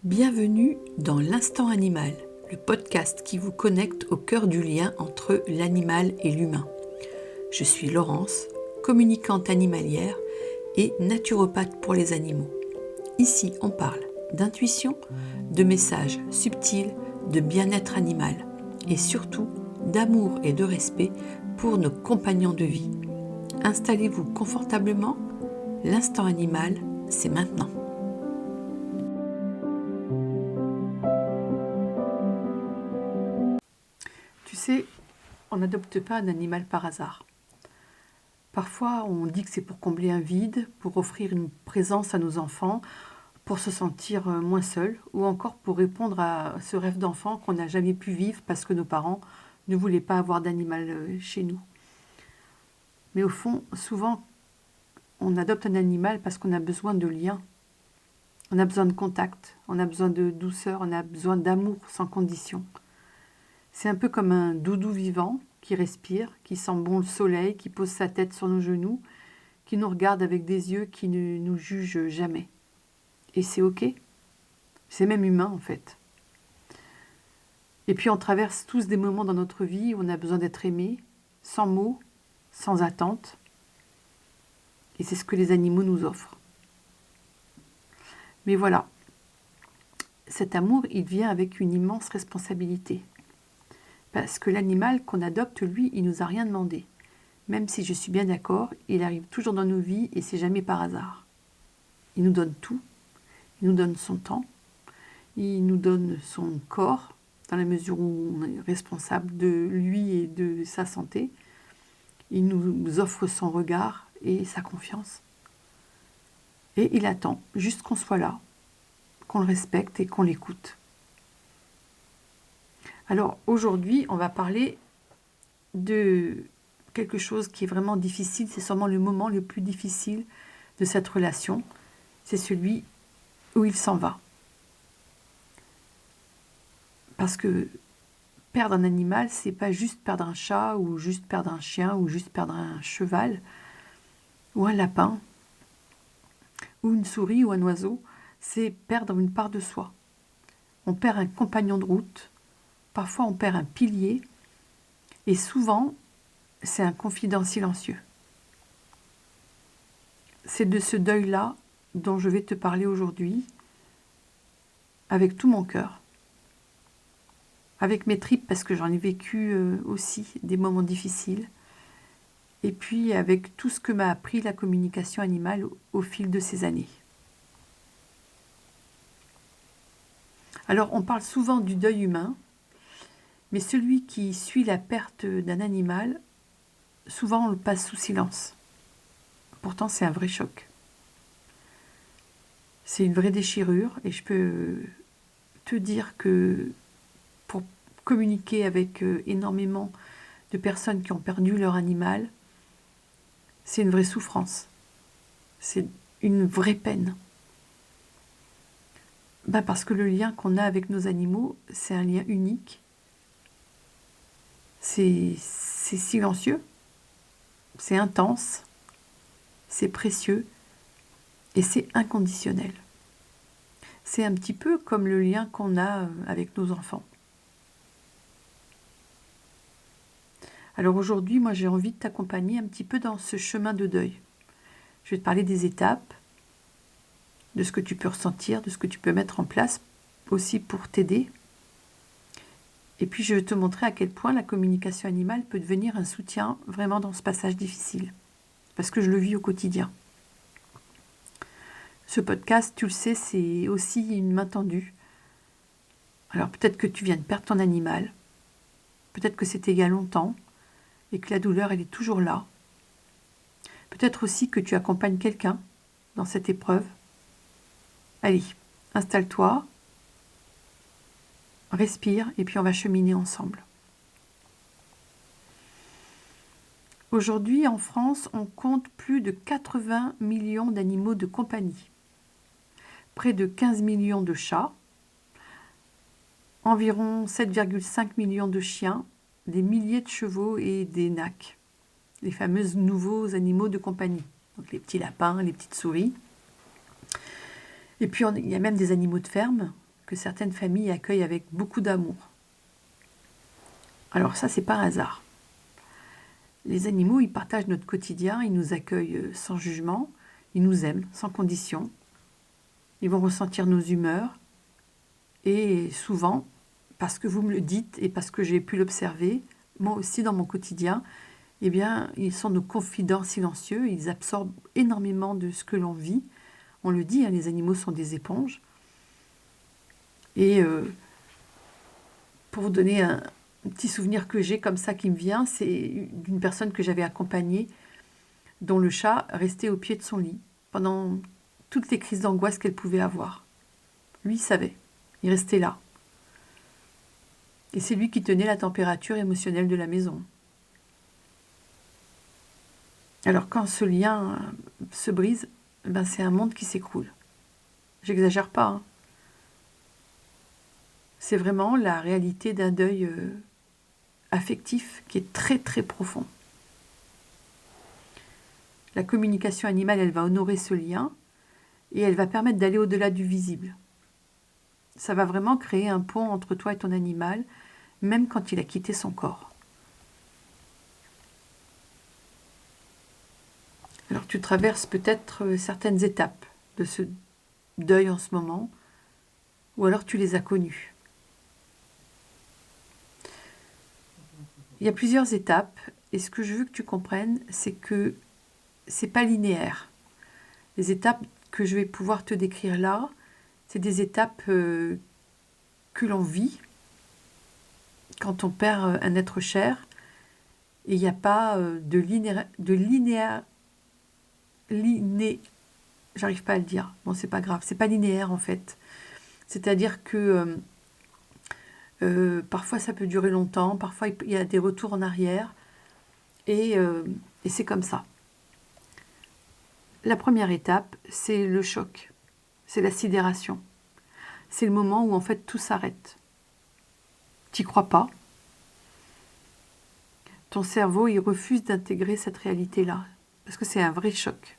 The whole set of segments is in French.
Bienvenue dans l'Instant Animal, le podcast qui vous connecte au cœur du lien entre l'animal et l'humain. Je suis Laurence, communicante animalière et naturopathe pour les animaux. Ici, on parle d'intuition, de messages subtils, de bien-être animal et surtout d'amour et de respect pour nos compagnons de vie. Installez-vous confortablement, l'Instant Animal, c'est maintenant. Tu sais, on n'adopte pas un animal par hasard. Parfois, on dit que c'est pour combler un vide, pour offrir une présence à nos enfants, pour se sentir moins seul, ou encore pour répondre à ce rêve d'enfant qu'on n'a jamais pu vivre parce que nos parents ne voulaient pas avoir d'animal chez nous. Mais au fond, souvent, on adopte un animal parce qu'on a besoin de lien. On a besoin de contact, on a besoin de douceur, on a besoin d'amour sans condition. C'est un peu comme un doudou vivant qui respire, qui sent bon le soleil, qui pose sa tête sur nos genoux, qui nous regarde avec des yeux qui ne nous jugent jamais. Et c'est ok. C'est même humain en fait. Et puis on traverse tous des moments dans notre vie où on a besoin d'être aimé, sans mots, sans attente. Et c'est ce que les animaux nous offrent. Mais voilà, cet amour, il vient avec une immense responsabilité. Parce que l'animal qu'on adopte, lui, il nous a rien demandé. Même si je suis bien d'accord, il arrive toujours dans nos vies et c'est jamais par hasard. Il nous donne tout. Il nous donne son temps. Il nous donne son corps, dans la mesure où on est responsable de lui et de sa santé. Il nous offre son regard et sa confiance. Et il attend juste qu'on soit là, qu'on le respecte et qu'on l'écoute. Alors aujourd'hui, on va parler de quelque chose qui est vraiment difficile. C'est sûrement le moment le plus difficile de cette relation. C'est celui où il s'en va. Parce que perdre un animal, c'est pas juste perdre un chat ou juste perdre un chien ou juste perdre un cheval ou un lapin ou une souris ou un oiseau. C'est perdre une part de soi. On perd un compagnon de route. Parfois, on perd un pilier. Et souvent, c'est un confident silencieux. C'est de ce deuil-là dont je vais te parler aujourd'hui, avec tout mon cœur. Avec mes tripes, parce que j'en ai vécu aussi des moments difficiles. Et puis avec tout ce que m'a appris la communication animale au fil de ces années. Alors, on parle souvent du deuil humain, mais celui qui suit la perte d'un animal, souvent on le passe sous silence. Pourtant, c'est un vrai choc. C'est une vraie déchirure et je peux te dire que pour communiquer avec énormément de personnes qui ont perdu leur animal, c'est une vraie souffrance. C'est une vraie peine. Parce que le lien qu'on a avec nos animaux, c'est un lien unique. C'est silencieux, c'est intense, c'est précieux et c'est inconditionnel. C'est un petit peu comme le lien qu'on a avec nos enfants. Alors aujourd'hui, moi j'ai envie de t'accompagner un petit peu dans ce chemin de deuil. Je vais te parler des étapes, de ce que tu peux ressentir, de ce que tu peux mettre en place aussi pour t'aider. Et puis je vais te montrer à quel point la communication animale peut devenir un soutien vraiment dans ce passage difficile. Parce que je le vis au quotidien. Ce podcast, tu le sais, c'est aussi une main tendue. Alors peut-être que tu viens de perdre ton animal. Peut-être que c'était il y a longtemps et que la douleur, elle est toujours là. Peut-être aussi que tu accompagnes quelqu'un dans cette épreuve. Allez, installe-toi, respire et puis on va cheminer ensemble. Aujourd'hui, en France, on compte plus de 80 millions d'animaux de compagnie, près de 15 millions de chats, environ 7,5 millions de chiens, des milliers de chevaux et des nacs, les fameux nouveaux animaux de compagnie, donc les petits lapins, les petites souris. Et puis il y a même des animaux de ferme, que certaines familles accueillent avec beaucoup d'amour. Alors ça, c'est par hasard. Les animaux, ils partagent notre quotidien, ils nous accueillent sans jugement, ils nous aiment sans condition, ils vont ressentir nos humeurs, et souvent, parce que vous me le dites et parce que j'ai pu l'observer, moi aussi dans mon quotidien, eh bien, ils sont nos confidents silencieux, ils absorbent énormément de ce que l'on vit. On le dit, hein, les animaux sont des éponges. Et pour vous donner un petit souvenir que j'ai comme ça qui me vient, c'est d'une personne que j'avais accompagnée, dont le chat restait au pied de son lit pendant toutes les crises d'angoisse qu'elle pouvait avoir. Lui, il savait, il restait là. Et c'est lui qui tenait la température émotionnelle de la maison. Alors quand ce lien se brise, ben c'est un monde qui s'écroule. J'exagère pas, hein. C'est vraiment la réalité d'un deuil affectif qui est très très profond. La communication animale, elle va honorer ce lien et elle va permettre d'aller au-delà du visible. Ça va vraiment créer un pont entre toi et ton animal, même quand il a quitté son corps. Alors tu traverses peut-être certaines étapes de ce deuil en ce moment, ou alors tu les as connues. Il y a plusieurs étapes, et ce que je veux que tu comprennes, c'est que c'est pas linéaire. Les étapes que je vais pouvoir te décrire là, c'est des étapes que l'on vit quand on perd un être cher, et il n'y a pas j'arrive pas à le dire. Bon, c'est pas grave, c'est pas linéaire en fait. C'est-à-dire que parfois ça peut durer longtemps, parfois il y a des retours en arrière, et c'est comme ça. La première étape, c'est le choc, c'est la sidération. C'est le moment où en fait tout s'arrête. T'y crois pas. Ton cerveau, il refuse d'intégrer cette réalité-là, parce que c'est un vrai choc.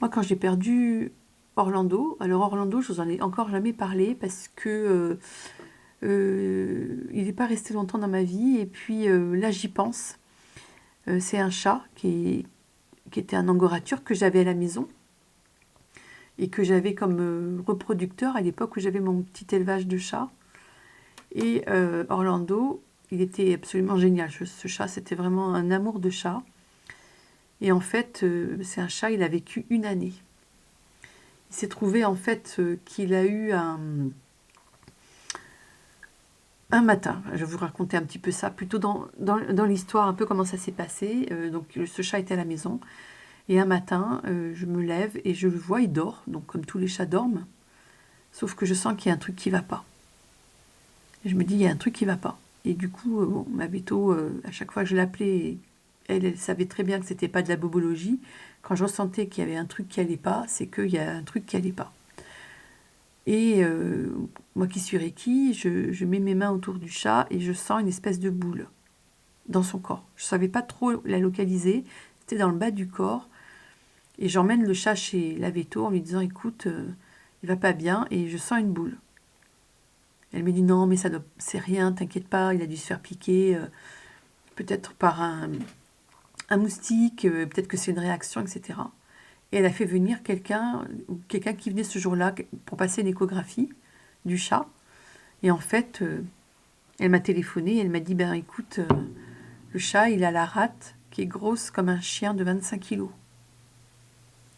Moi, quand j'ai perdu Orlando, alors Orlando, je vous en ai encore jamais parlé, parce que il n'est pas resté longtemps dans ma vie, et puis là j'y pense. C'est un chat qui était un angora turc que j'avais à la maison, et que j'avais comme reproducteur à l'époque où j'avais mon petit élevage de chats. Et Orlando, il était absolument génial. Ce chat, c'était vraiment un amour de chat. Et en fait, c'est un chat, il a vécu 1 année. Il s'est trouvé en fait qu'il a eu un matin. Je vais vous raconter un petit peu ça, plutôt dans l'histoire, un peu comment ça s'est passé. Donc ce chat était à la maison. Et un matin, je me lève et je le vois, il dort. Donc comme tous les chats dorment. Sauf que je sens qu'il y a un truc qui ne va pas. Et je me dis, il y a un truc qui ne va pas. Et du coup, bon, ma Béto, à chaque fois que je l'appelais, elle savait très bien que c'était pas de la bobologie. Quand je ressentais qu'il y avait un truc qui allait pas, c'est qu'il y a un truc qui allait pas. Et moi qui suis Reiki, je mets mes mains autour du chat et je sens une espèce de boule dans son corps. Je savais pas trop la localiser. C'était dans le bas du corps. Et j'emmène le chat chez la Béto en lui disant, écoute, il va pas bien et je sens une boule. Elle me dit non, mais c'est rien, t'inquiète pas, il a dû se faire piquer, peut-être par un moustique, peut-être que c'est une réaction, etc. Et elle a fait venir quelqu'un qui venait ce jour-là pour passer une échographie du chat. Et en fait, elle m'a téléphoné, elle m'a dit, ben écoute, le chat, il a la rate qui est grosse comme un chien de 25 kilos.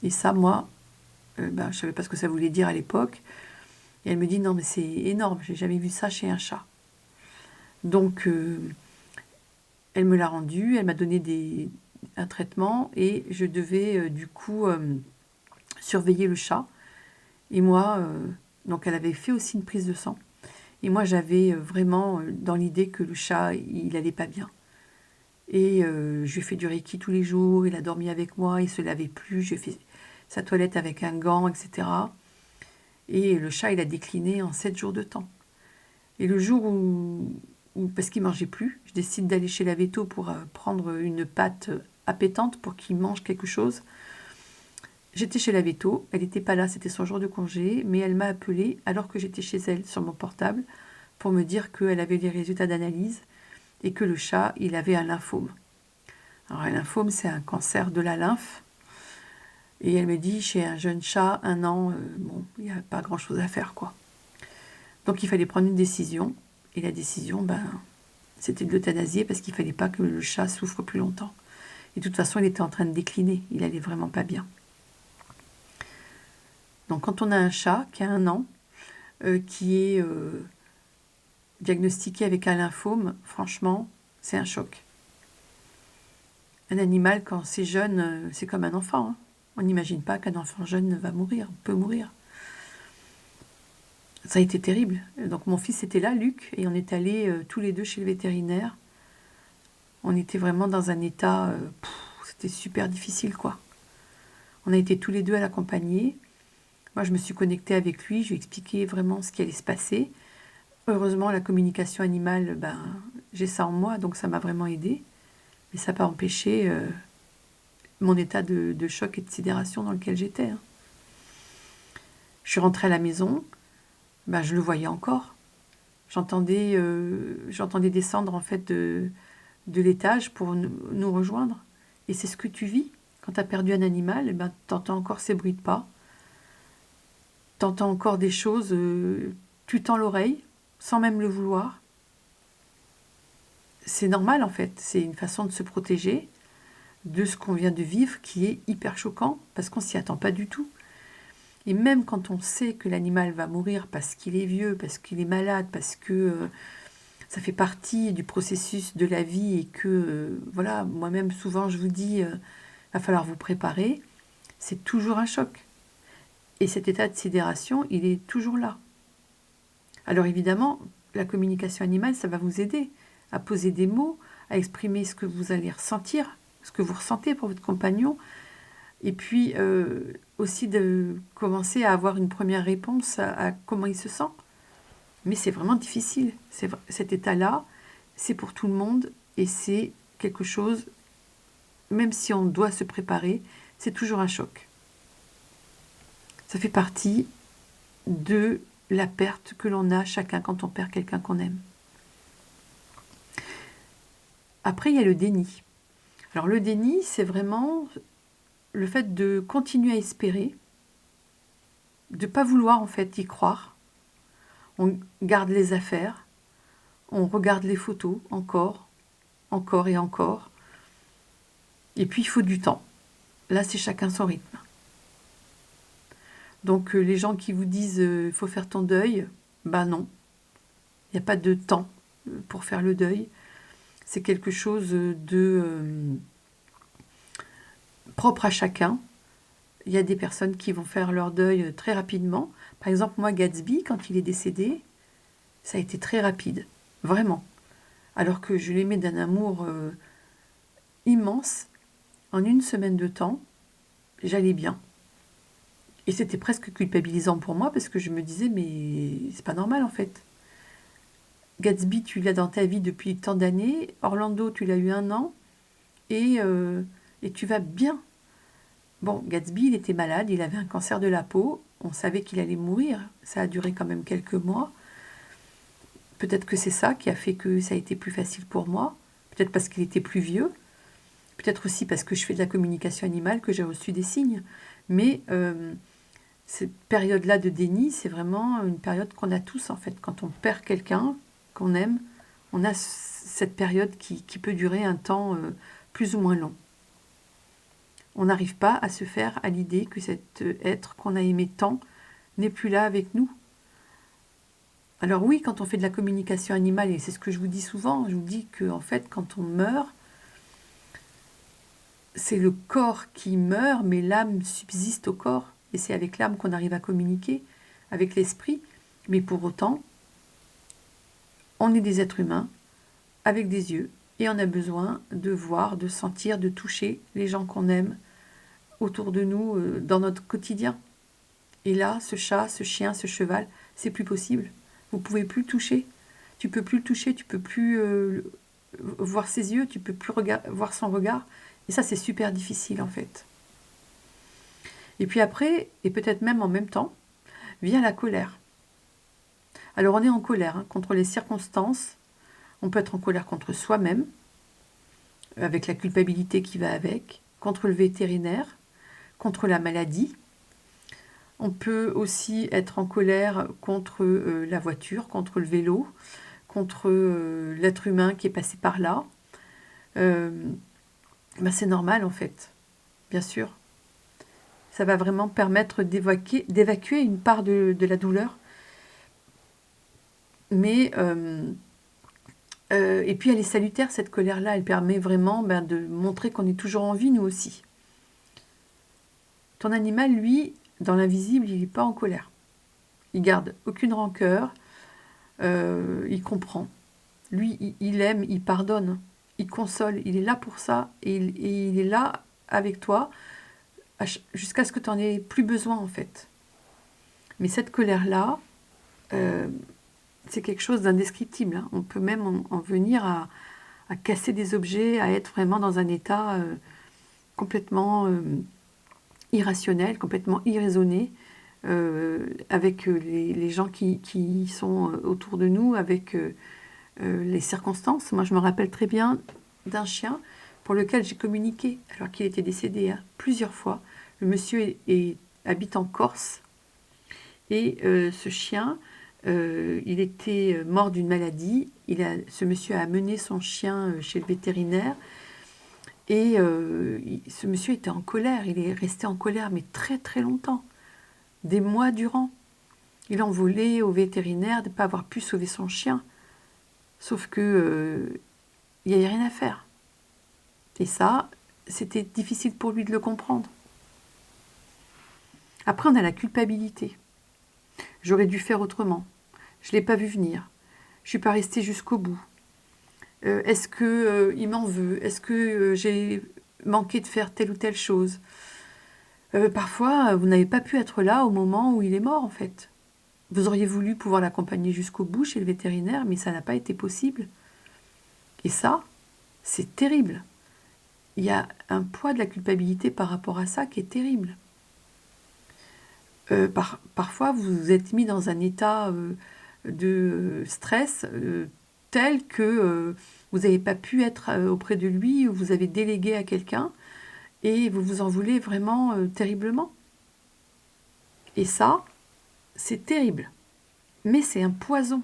Et ça, moi, je ne savais pas ce que ça voulait dire à l'époque. Et elle me dit, non, mais c'est énorme, j'ai jamais vu ça chez un chat. Donc, elle me l'a rendu, elle m'a donné un traitement et je devais du coup surveiller le chat. Et moi, donc elle avait fait aussi une prise de sang. Et moi, j'avais vraiment dans l'idée que le chat, il allait pas bien. Et je lui ai fait du Reiki tous les jours, il a dormi avec moi, il se lavait plus, j'ai fait sa toilette avec un gant, etc. Et le chat, il a décliné en 7 jours de temps. Et le jour où parce qu'il mangeait plus, je décide d'aller chez la véto pour prendre une pâte appétante pour qu'il mange quelque chose. J'étais chez la véto, elle n'était pas là, c'était son jour de congé, mais elle m'a appelé alors que j'étais chez elle sur mon portable pour me dire qu'elle avait les résultats d'analyse et que le chat, il avait un lymphome. Alors un lymphome, c'est un cancer de la lymphe. Et elle me dit, chez un jeune chat, 1 an, bon, il n'y a pas grand-chose à faire, quoi. Donc il fallait prendre une décision. Et la décision, c'était de l'euthanasier parce qu'il ne fallait pas que le chat souffre plus longtemps. Et de toute façon, il était en train de décliner. Il allait vraiment pas bien. Donc quand on a un chat qui a 1 an, qui est diagnostiqué avec un lymphome, franchement, c'est un choc. Un animal, quand c'est jeune, c'est comme un enfant, hein. On n'imagine pas qu'un enfant jeune va mourir, peut mourir. Ça a été terrible. Donc mon fils était là, Luc, et on est allés tous les deux chez le vétérinaire. On était vraiment dans un état, c'était super difficile, quoi. On a été tous les deux à l'accompagner. Moi, je me suis connectée avec lui, je lui ai expliqué vraiment ce qui allait se passer. Heureusement, la communication animale, j'ai ça en moi, donc ça m'a vraiment aidée. Mais ça n'a pas empêché mon état de choc et de sidération dans lequel j'étais, hein. Je suis rentrée à la maison, je le voyais encore. J'entendais descendre en fait de l'étage pour nous rejoindre. Et c'est ce que tu vis quand tu as perdu un animal, tu entends encore ces bruits de pas. Tu entends encore des choses, tu tends l'oreille sans même le vouloir. C'est normal en fait, c'est une façon de se protéger de ce qu'on vient de vivre qui est hyper choquant parce qu'on s'y attend pas du tout. Et même quand on sait que l'animal va mourir parce qu'il est vieux, parce qu'il est malade, parce que ça fait partie du processus de la vie et que, voilà, moi-même souvent je vous dis, va falloir vous préparer, c'est toujours un choc. Et cet état de sidération, il est toujours là. Alors évidemment, la communication animale, ça va vous aider à poser des mots, à exprimer ce que vous allez ressentir, ce que vous ressentez pour votre compagnon, et puis aussi de commencer à avoir une première réponse à comment il se sent. Mais c'est vraiment difficile. Cet état-là, c'est pour tout le monde et c'est quelque chose, même si on doit se préparer, c'est toujours un choc. Ça fait partie de la perte que l'on a chacun quand on perd quelqu'un qu'on aime. Après, il y a le déni. Alors le déni, c'est vraiment le fait de continuer à espérer, de ne pas vouloir en fait y croire. On garde les affaires, on regarde les photos encore et encore. Et puis il faut du temps. Là, c'est chacun son rythme. Donc les gens qui vous disent il faut faire ton deuil, non. Il n'y a pas de temps pour faire le deuil. C'est quelque chose de propre à chacun. Il y a des personnes qui vont faire leur deuil très rapidement. Par exemple, moi, Gatsby, quand il est décédé, ça a été très rapide, vraiment. Alors que je l'aimais d'un amour immense, en 1 semaine de temps, j'allais bien. Et c'était presque culpabilisant pour moi parce que je me disais, mais c'est pas normal en fait. Gatsby, tu l'as dans ta vie depuis tant d'années. Orlando, tu l'as eu 1 an. Et tu vas bien. Bon, Gatsby, il était malade, il avait un cancer de la peau. On savait qu'il allait mourir. Ça a duré quand même quelques mois. Peut-être que c'est ça qui a fait que ça a été plus facile pour moi. Peut-être parce qu'il était plus vieux. Peut-être aussi parce que je fais de la communication animale, que j'ai reçu des signes. Mais cette période-là de déni, c'est vraiment une période qu'on a tous en fait. Quand on perd quelqu'un qu'on aime, on a cette période qui peut durer un temps plus ou moins long. On n'arrive pas à se faire à l'idée que cet être qu'on a aimé tant n'est plus là avec nous. Alors oui, quand on fait de la communication animale, et c'est ce que je vous dis souvent, je vous dis que en fait, quand on meurt, c'est le corps qui meurt, mais l'âme subsiste au corps. Et c'est avec l'âme qu'on arrive à communiquer, avec l'esprit. Mais pour autant, on est des êtres humains, avec des yeux, et on a besoin de voir, de sentir, de toucher les gens qu'on aime autour de nous, dans notre quotidien. Et là, ce chat, ce chien, ce cheval, c'est plus possible. Vous pouvez plus le toucher. Tu peux plus le toucher, tu peux plus voir ses yeux, tu peux plus voir son regard. Et ça, c'est super difficile en fait. Et puis après, et peut-être même en même temps, vient la colère. Alors on est en colère contre les circonstances, on peut être en colère contre soi-même, avec la culpabilité qui va avec, contre le vétérinaire, contre la maladie. On peut aussi être en colère contre la voiture, contre le vélo, contre l'être humain qui est passé par là. Euh, c'est normal en fait, bien sûr. Ça va vraiment permettre d'évacuer une part de la douleur. Mais, et puis elle est salutaire cette colère-là, elle permet vraiment de montrer qu'on est toujours en vie, nous aussi. Ton animal, lui, dans l'invisible, il n'est pas en colère. Il garde aucune rancœur, il comprend. Lui, il aime, il pardonne, il console, il est là pour ça, et il est là avec toi jusqu'à ce que tu n'en aies plus besoin en fait. Mais cette colère-là, c'est quelque chose d'indescriptible. On peut même en venir à casser des objets, à être vraiment dans un état complètement irrationnel, complètement irraisonné, avec les gens qui sont autour de nous, avec les circonstances. Moi, je me rappelle très bien d'un chien pour lequel j'ai communiqué, alors qu'il était décédé plusieurs fois. Le monsieur habite en Corse, et ce chien, il était mort d'une maladie. Ce monsieur a amené son chien chez le vétérinaire, et ce monsieur était en colère. Il est resté en colère, mais très très longtemps, des mois durant. Il en voulait au vétérinaire de ne pas avoir pu sauver son chien. Sauf que il n'y avait rien à faire. Et ça, c'était difficile pour lui de le comprendre. Après, on a la culpabilité. J'aurais dû faire autrement. Je ne l'ai pas vu venir. Je ne suis pas restée jusqu'au bout. Est-ce qu'il m'en veut? Est-ce que j'ai manqué de faire telle ou telle chose? Parfois, vous n'avez pas pu être là au moment où il est mort, en fait. Vous auriez voulu pouvoir l'accompagner jusqu'au bout chez le vétérinaire, mais ça n'a pas été possible. Et ça, c'est terrible. Il y a un poids de la culpabilité par rapport à ça qui est terrible. Parfois, vous vous êtes mis dans un état de stress tel que vous n'avez pas pu être auprès de lui, ou vous avez délégué à quelqu'un, et vous vous en voulez vraiment terriblement. Et ça, c'est terrible. Mais c'est un poison.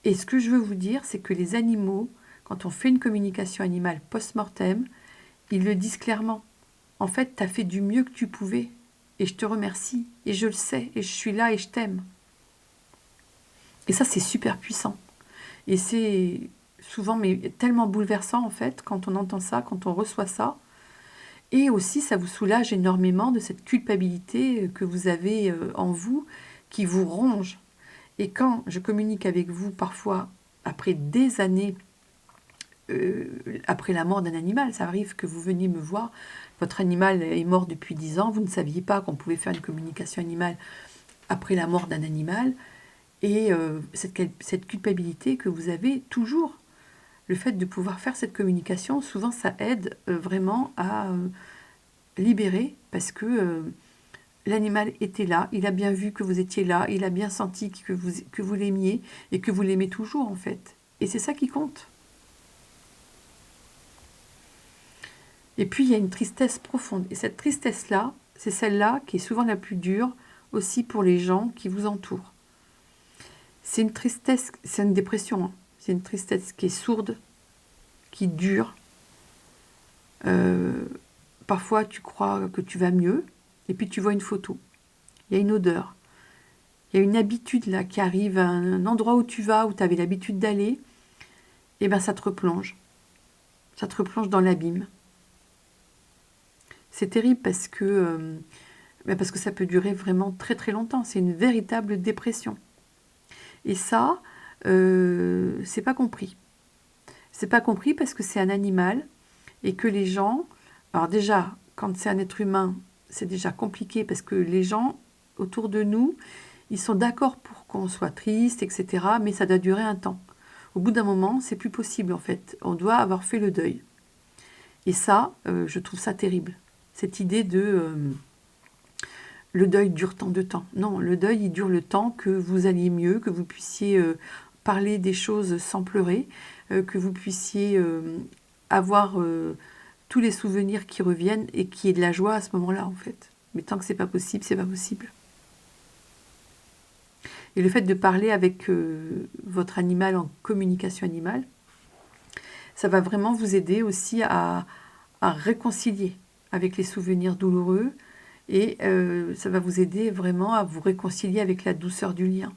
Et ce que je veux vous dire, c'est que les animaux, quand on fait une communication animale post-mortem, ils le disent clairement. En fait, tu as fait du mieux que tu pouvais, et je te remercie, et je le sais, et je suis là, et je t'aime. Et ça, c'est super puissant. Et c'est souvent tellement bouleversant, en fait, quand on entend ça, quand on reçoit ça. Et aussi, ça vous soulage énormément de cette culpabilité que vous avez en vous, qui vous ronge. Et quand je communique avec vous, parfois, après des années, après la mort d'un animal, ça arrive que vous veniez me voir, votre animal est mort depuis 10 ans, vous ne saviez pas qu'on pouvait faire une communication animale après la mort d'un animal, et cette culpabilité que vous avez toujours, le fait de pouvoir faire cette communication, souvent ça aide vraiment à libérer, parce que l'animal était là, il a bien vu que vous étiez là, il a bien senti que vous l'aimiez, et que vous l'aimez toujours en fait. Et c'est ça qui compte. Et puis il y a une tristesse profonde. Et cette tristesse-là, c'est celle-là qui est souvent la plus dure aussi pour les gens qui vous entourent. C'est une tristesse, c'est une dépression. C'est une tristesse qui est sourde, qui dure. Parfois tu crois que tu vas mieux, et puis tu vois une photo. Il y a une odeur. Il y a une habitude là qui arrive à un endroit où tu vas, où tu avais l'habitude d'aller. Et bien ça te replonge. Ça te replonge dans l'abîme. C'est terrible parce que ça peut durer vraiment très très longtemps. C'est une véritable dépression. Et ça, c'est pas compris. C'est pas compris parce que c'est un animal et que les gens... Alors déjà, quand c'est un être humain, c'est déjà compliqué parce que les gens autour de nous, ils sont d'accord pour qu'on soit triste, etc. Mais ça doit durer un temps. Au bout d'un moment, c'est plus possible en fait. On doit avoir fait le deuil. Et ça, je trouve ça terrible. cette idée de le deuil dure tant de temps. Non, le deuil, il dure le temps que vous alliez mieux, que vous puissiez parler des choses sans pleurer, que vous puissiez avoir tous les souvenirs qui reviennent et qu'il y ait de la joie à ce moment-là, en fait. Mais tant que c'est pas possible, c'est pas possible. Et le fait de parler avec votre animal en communication animale, ça va vraiment vous aider aussi à réconcilier avec les souvenirs douloureux et ça va vous aider vraiment à vous réconcilier avec la douceur du lien.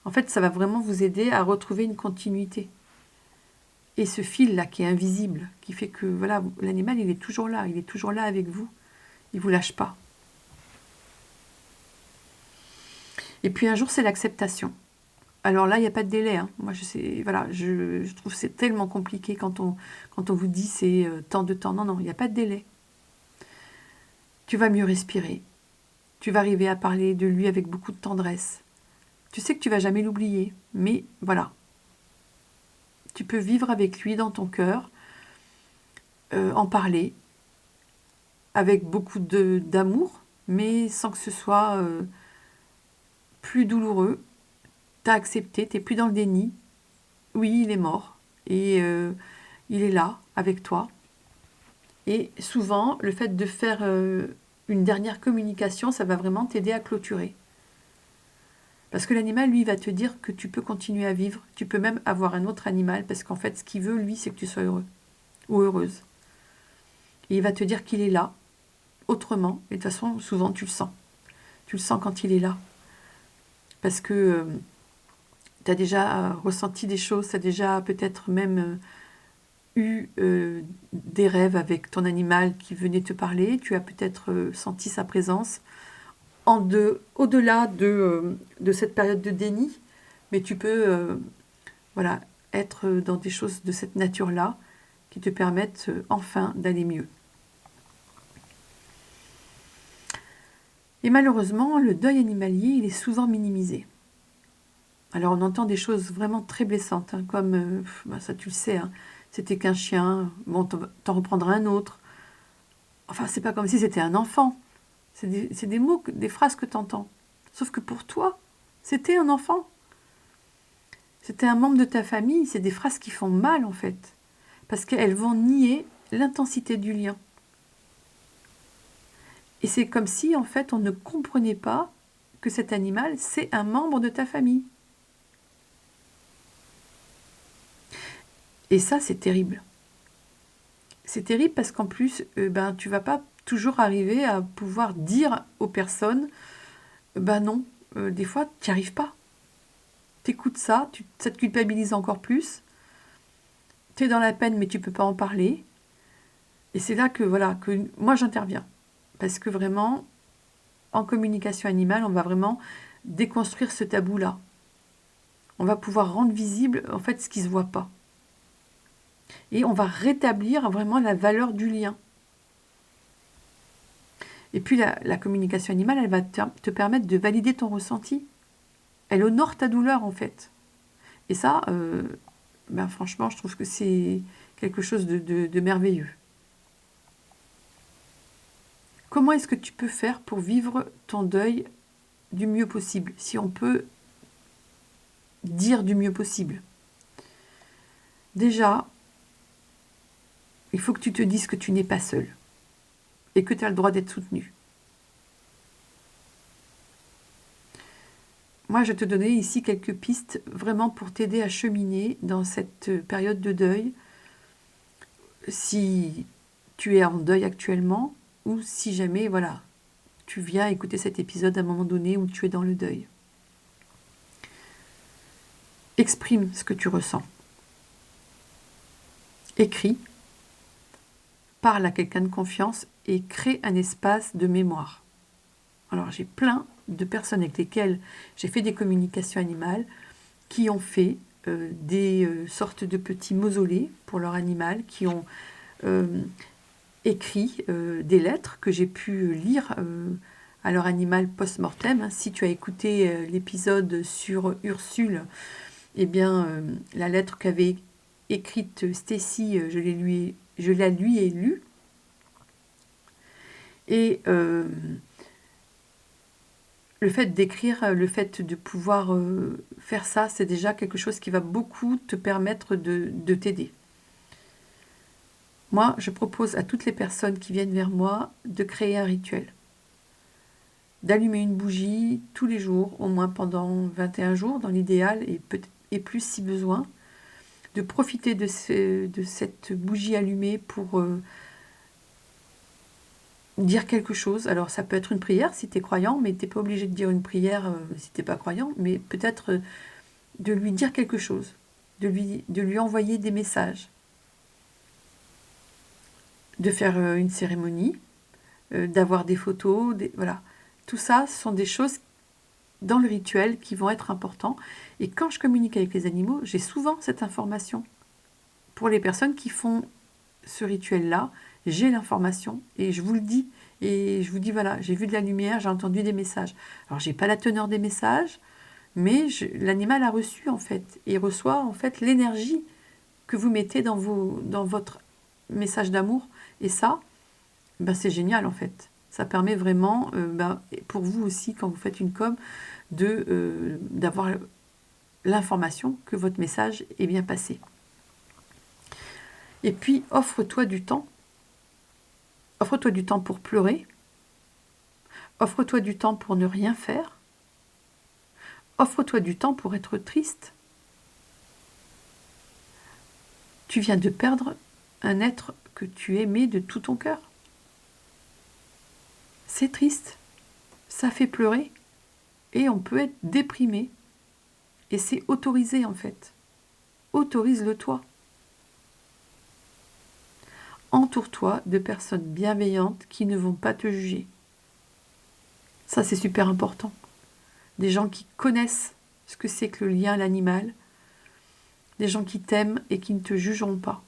En fait, ça va vraiment vous aider à retrouver une continuité. Et ce fil-là qui est invisible, qui fait que voilà, l'animal, il est toujours là avec vous. Il ne vous lâche pas. Et puis un jour, c'est l'acceptation. Alors là, il n'y a pas de délai. Hein. Moi, je trouve que c'est tellement compliqué quand on vous dit c'est tant de temps. Non, il n'y a pas de délai. Tu vas mieux respirer. Tu vas arriver à parler de lui avec beaucoup de tendresse. Tu sais que tu vas jamais l'oublier, mais voilà. Tu peux vivre avec lui dans ton cœur, en parler, avec beaucoup d'amour, mais sans que ce soit plus douloureux. T'as accepté, t'es plus dans le déni. Oui, il est mort et il est là avec toi. Et souvent, le fait de faire une dernière communication, ça va vraiment t'aider à clôturer. Parce que l'animal, lui, va te dire que tu peux continuer à vivre. Tu peux même avoir un autre animal parce qu'en fait, ce qu'il veut, lui, c'est que tu sois heureux ou heureuse. Et il va te dire qu'il est là, autrement. Et de toute façon, souvent, tu le sens. Tu le sens quand il est là. Parce que tu as déjà ressenti des choses, tu as déjà peut-être même eu des rêves avec ton animal qui venait te parler. Tu as peut-être senti sa présence. Au-delà de cette période de déni, mais tu peux voilà, être dans des choses de cette nature-là qui te permettent enfin d'aller mieux. Et malheureusement, le deuil animalier, il est souvent minimisé. Alors on entend des choses vraiment très blessantes, hein, comme, ça tu le sais, hein, c'était qu'un chien, bon, t'en reprendras un autre. Enfin, c'est pas comme si c'était un enfant. C'est des mots, des phrases que t'entends. Sauf que pour toi, c'était un enfant. C'était un membre de ta famille. C'est des phrases qui font mal, en fait. Parce qu'elles vont nier l'intensité du lien. Et c'est comme si, en fait, on ne comprenait pas que cet animal, c'est un membre de ta famille. Et ça, c'est terrible. C'est terrible parce qu'en plus, tu vas pas toujours arriver à pouvoir dire aux personnes, non, des fois, tu n'y arrives pas. T'écoutes ça, ça te culpabilise encore plus. Tu es dans la peine, mais tu peux pas en parler. Et c'est là que, voilà, que moi, j'interviens. Parce que vraiment, en communication animale, on va vraiment déconstruire ce tabou-là. On va pouvoir rendre visible, en fait, ce qui ne se voit pas. Et on va rétablir vraiment la valeur du lien. Et puis la communication animale, elle va te permettre de valider ton ressenti. Elle honore ta douleur, en fait. Et ça, franchement, je trouve que c'est quelque chose de merveilleux. Comment est-ce que tu peux faire pour vivre ton deuil du mieux possible, si on peut dire du mieux possible? Déjà, il faut que tu te dises que tu n'es pas seul et que tu as le droit d'être soutenu. Moi, je vais te donner ici quelques pistes vraiment pour t'aider à cheminer dans cette période de deuil. Si tu es en deuil actuellement ou si jamais, voilà, tu viens écouter cet épisode à un moment donné où tu es dans le deuil. Exprime ce que tu ressens. Écris. Parle à quelqu'un de confiance et crée un espace de mémoire. Alors, j'ai plein de personnes avec lesquelles j'ai fait des communications animales qui ont fait des sortes de petits mausolées pour leur animal, qui ont écrit des lettres que j'ai pu lire à leur animal post-mortem. Si tu as écouté l'épisode sur Ursule, eh bien, la lettre qu'avait écrite Stacy, je la lui ai lue. Et le fait d'écrire, le fait de pouvoir faire ça, c'est déjà quelque chose qui va beaucoup te permettre de t'aider. Moi, je propose à toutes les personnes qui viennent vers moi de créer un rituel. D'allumer une bougie tous les jours, au moins pendant 21 jours dans l'idéal, et plus si besoin. De profiter de cette bougie allumée pour dire quelque chose. Alors ça peut être une prière si tu es croyant, mais tu n'es pas obligé de dire une prière si tu n'es pas croyant, mais peut-être de lui dire quelque chose, de lui envoyer des messages, de faire une cérémonie, d'avoir des photos, voilà. Tout ça, ce sont des choses dans le rituel qui vont être importants. Et quand je communique avec les animaux, j'ai souvent cette information. Pour les personnes qui font ce rituel-là, j'ai l'information et je vous le dis. Et je vous dis, voilà, j'ai vu de la lumière, j'ai entendu des messages. Alors, j'ai pas la teneur des messages, mais l'animal a reçu, en fait. Et il reçoit, en fait, l'énergie que vous mettez dans votre message d'amour. Et ça, ben, c'est génial, en fait. Ça permet vraiment, pour vous aussi, quand vous faites une com, d'avoir l'information que votre message est bien passé. Et puis, offre-toi du temps. Offre-toi du temps pour pleurer. Offre-toi du temps pour ne rien faire. Offre-toi du temps pour être triste. Tu viens de perdre un être que tu aimais de tout ton cœur. C'est triste. Ça fait pleurer. Et on peut être déprimé. Et c'est autorisé en fait. Autorise-le toi. Entoure-toi de personnes bienveillantes qui ne vont pas te juger. Ça, c'est super important. Des gens qui connaissent ce que c'est que le lien à l'animal. Des gens qui t'aiment et qui ne te jugeront pas.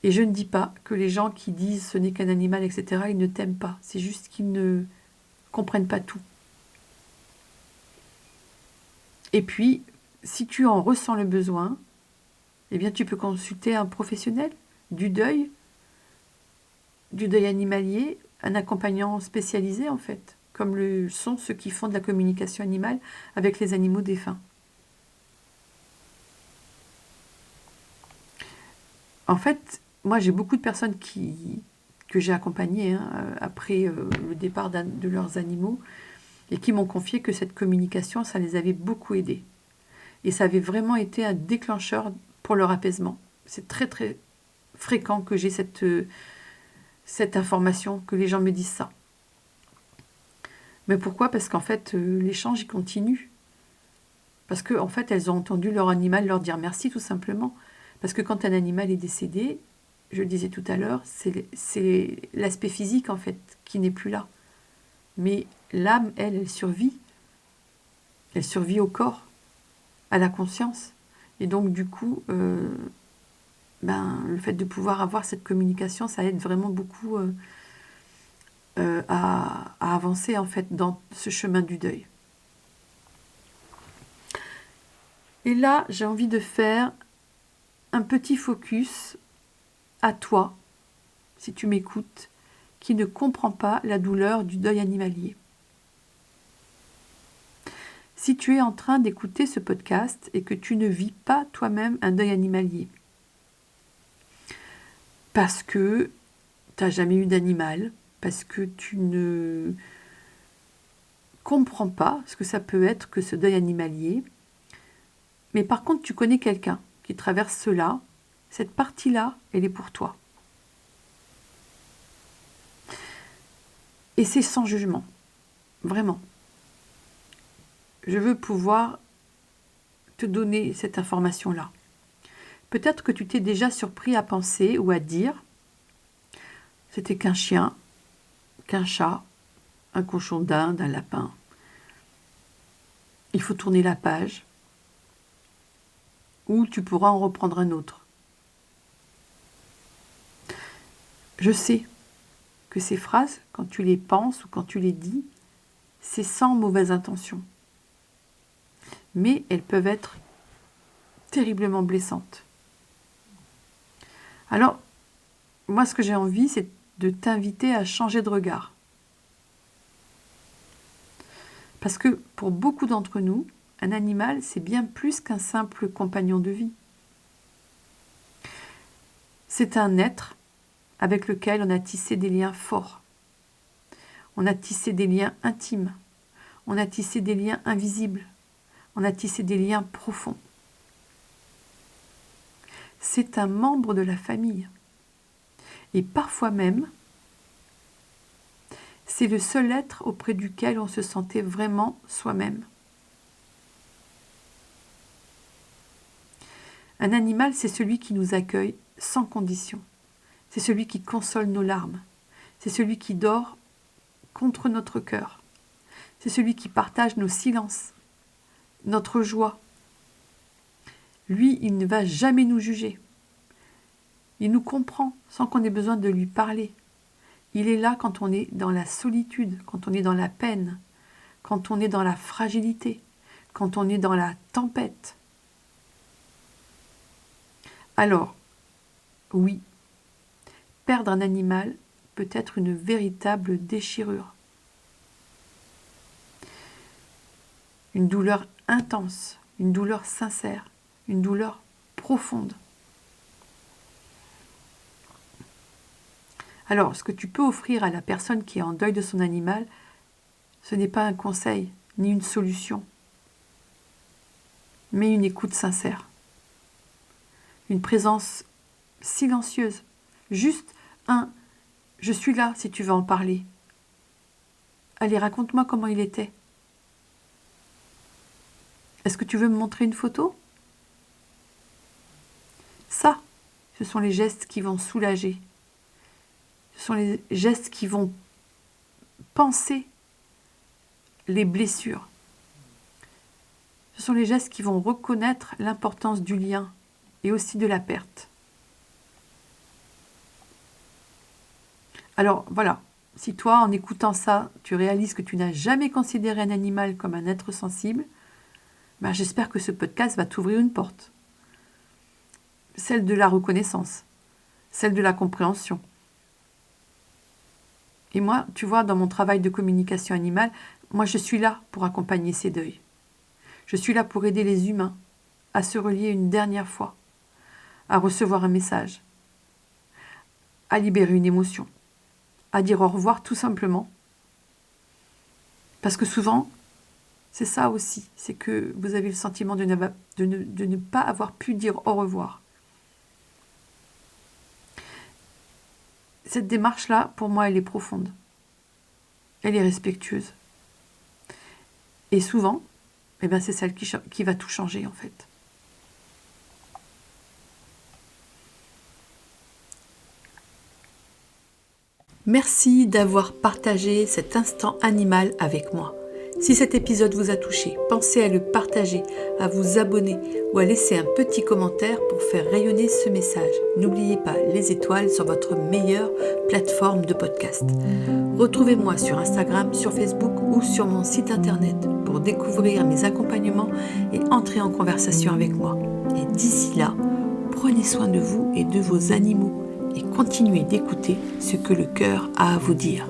Et je ne dis pas que les gens qui disent ce n'est qu'un animal, etc., ils ne t'aiment pas. C'est juste qu'ils ne comprennent pas tout. Et puis, si tu en ressens le besoin, eh bien, tu peux consulter un professionnel du deuil animalier, un accompagnant spécialisé en fait, comme le sont ceux qui font de la communication animale avec les animaux défunts. En fait, moi j'ai beaucoup de personnes que j'ai accompagnées après le départ de leurs animaux et qui m'ont confié que cette communication, ça les avait beaucoup aidés. Et ça avait vraiment été un déclencheur pour leur apaisement. C'est très très fréquent que j'ai cette information, que les gens me disent ça. Mais pourquoi? Parce qu'en fait, l'échange, il continue. Parce qu'en fait, elles ont entendu leur animal leur dire merci, tout simplement. Parce que quand un animal est décédé, je le disais tout à l'heure, c'est l'aspect physique, en fait, qui n'est plus là. Mais l'âme, elle survit. Elle survit au corps, à la conscience. Et donc, du coup, le fait de pouvoir avoir cette communication, ça aide vraiment beaucoup à avancer, en fait, dans ce chemin du deuil. Et là, j'ai envie de faire un petit focus à toi, si tu m'écoutes, qui ne comprends pas la douleur du deuil animalier. Si tu es en train d'écouter ce podcast et que tu ne vis pas toi-même un deuil animalier, parce que tu n'as jamais eu d'animal, parce que tu ne comprends pas ce que ça peut être que ce deuil animalier, mais par contre tu connais quelqu'un qui traverse cela, cette partie-là, elle est pour toi. Et c'est sans jugement, vraiment. Je veux pouvoir te donner cette information-là. Peut-être que tu t'es déjà surpris à penser ou à dire « c'était qu'un chien, qu'un chat, un cochon d'Inde, un lapin. Il faut tourner la page. » Ou tu pourras en reprendre un autre. Je sais que ces phrases, quand tu les penses ou quand tu les dis, c'est sans mauvaise intention. Mais elles peuvent être terriblement blessantes. Alors, moi, ce que j'ai envie, c'est de t'inviter à changer de regard. Parce que pour beaucoup d'entre nous, un animal, c'est bien plus qu'un simple compagnon de vie. C'est un être avec lequel on a tissé des liens forts. On a tissé des liens intimes. On a tissé des liens invisibles. On a tissé des liens profonds. C'est un membre de la famille. Et parfois même, c'est le seul être auprès duquel on se sentait vraiment soi-même. Un animal, c'est celui qui nous accueille sans condition. C'est celui qui console nos larmes. C'est celui qui dort contre notre cœur. C'est celui qui partage nos silences, notre joie. Lui, il ne va jamais nous juger. Il nous comprend sans qu'on ait besoin de lui parler. Il est là quand on est dans la solitude, quand on est dans la peine, quand on est dans la fragilité, quand on est dans la tempête. Alors, oui, perdre un animal peut être une véritable déchirure. Une douleur intense, une douleur sincère, une douleur profonde. Alors, ce que tu peux offrir à la personne qui est en deuil de son animal, ce n'est pas un conseil, ni une solution, mais une écoute sincère. Une présence silencieuse. Juste un « je suis là si tu veux en parler ». Allez, raconte-moi comment il était. Est-ce que tu veux me montrer une photo? Ça, ce sont les gestes qui vont soulager. Ce sont les gestes qui vont panser les blessures. Ce sont les gestes qui vont reconnaître l'importance du lien et aussi de la perte. Alors voilà, si toi, en écoutant ça, tu réalises que tu n'as jamais considéré un animal comme un être sensible, ben j'espère que ce podcast va t'ouvrir une porte. Celle de la reconnaissance, celle de la compréhension. Et moi, tu vois, dans mon travail de communication animale, moi je suis là pour accompagner ces deuils. Je suis là pour aider les humains à se relier une dernière fois, à recevoir un message, à libérer une émotion, à dire au revoir tout simplement. Parce que souvent, c'est ça aussi, c'est que vous avez le sentiment de ne pas avoir pu dire au revoir. Cette démarche-là, pour moi, elle est profonde. Elle est respectueuse. Et souvent, c'est celle qui va tout changer, en fait. Merci d'avoir partagé cet instant animal avec moi. Si cet épisode vous a touché, pensez à le partager, à vous abonner ou à laisser un petit commentaire pour faire rayonner ce message. N'oubliez pas les étoiles sur votre meilleure plateforme de podcast. Retrouvez-moi sur Instagram, sur Facebook ou sur mon site internet pour découvrir mes accompagnements et entrer en conversation avec moi. Et d'ici là, prenez soin de vous et de vos animaux et continuez d'écouter ce que le cœur a à vous dire.